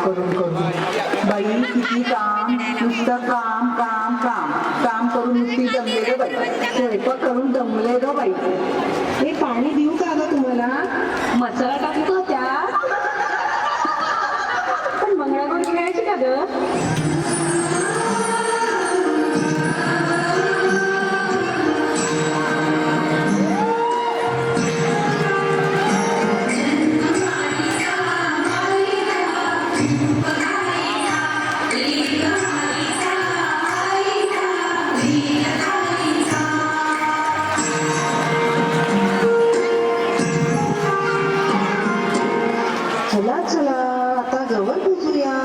करून करून बाई किती काम, नुसतं काम काम काम काम करून नुसती दमले ग बाई, स्वयंपाक करून दमले ग बाई. हे पाणी देऊ का ग तुम्हाला? मसाला टाकू का त्यात? पण मंगळागौर खेळायची का ग? चला चला आता गवत भिजूया.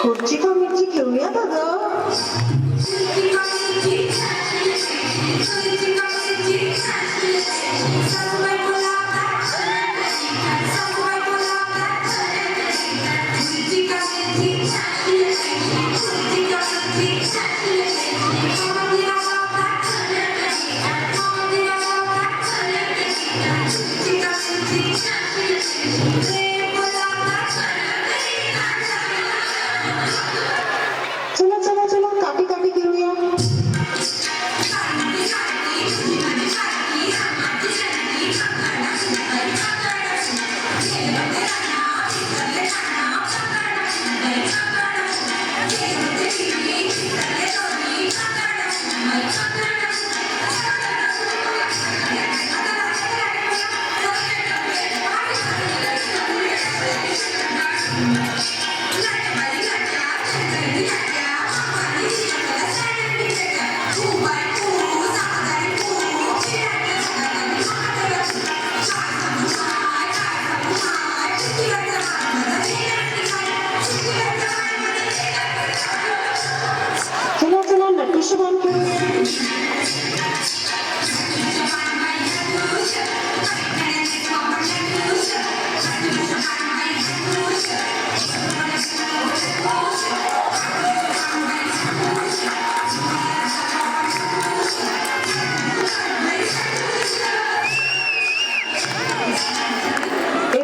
खुर्ची का मिरची घेऊया का ग? चला चला चला काठी काठी घेऊया. चला चला नटूशी बांध घेऊया.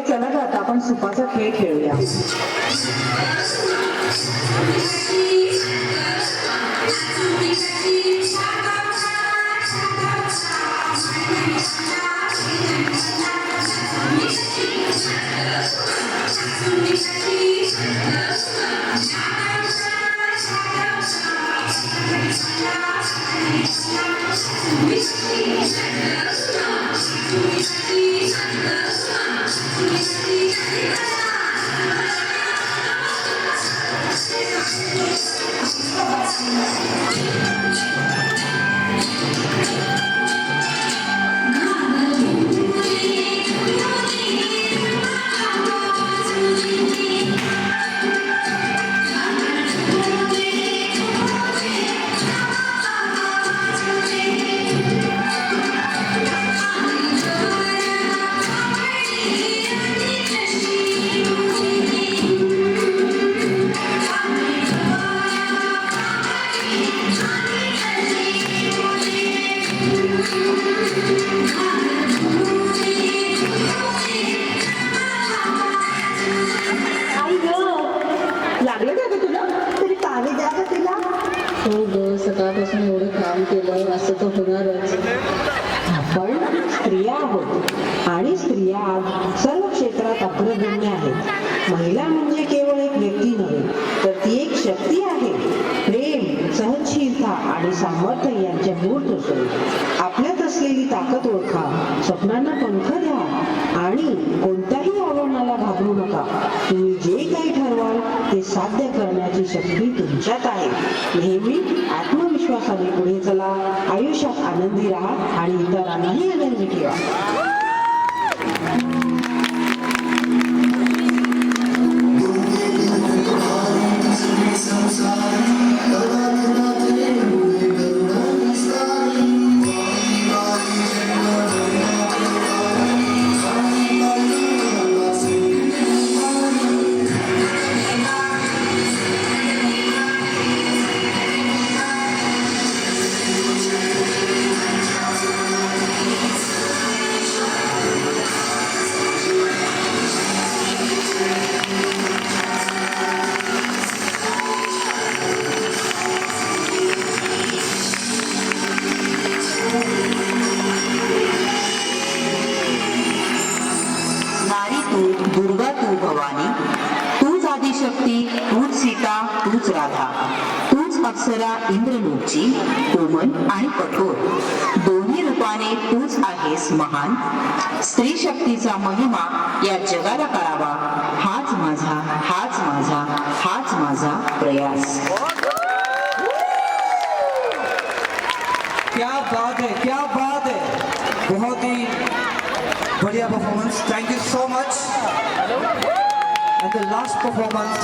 चला ग आता आपण सुपाचा खेळ खेळूया. हो ग, सकाळपासून एवढं काम केलं असं तर होणारच. आपण स्त्रिया आहोत आणि स्त्रिया आज सर्व क्षेत्रात अग्रगण्य आहेत. महिला म्हणजे केवळ एक व्यक्ती नव्हे, तर ती एक ते साध्य करण्याची शक्ती तुमच्यात आहे. नेहमी आत्मविश्वासाने पुढे चला, आयुष्यात आनंदी राहा आणि इतरांनाही आनंदी ठेवा. नारी तू, दुर्गा तू भवानी, तूच आदिशक्ती, तूच सीता, तूच राधा, तूच अप्सरा इंद्रलोकची, कोमल आणि कठोर, दोन्ही रूपाने तूच आहेस महान. स्त्री शक्तीचा महिमा या जगाला कळावा, हाच माझा, हाच माझा, हाच माझा प्रयास. क्या बात है, क्या बात है. बहुत ही बढ़िया performance. Thank you so much. End the last performance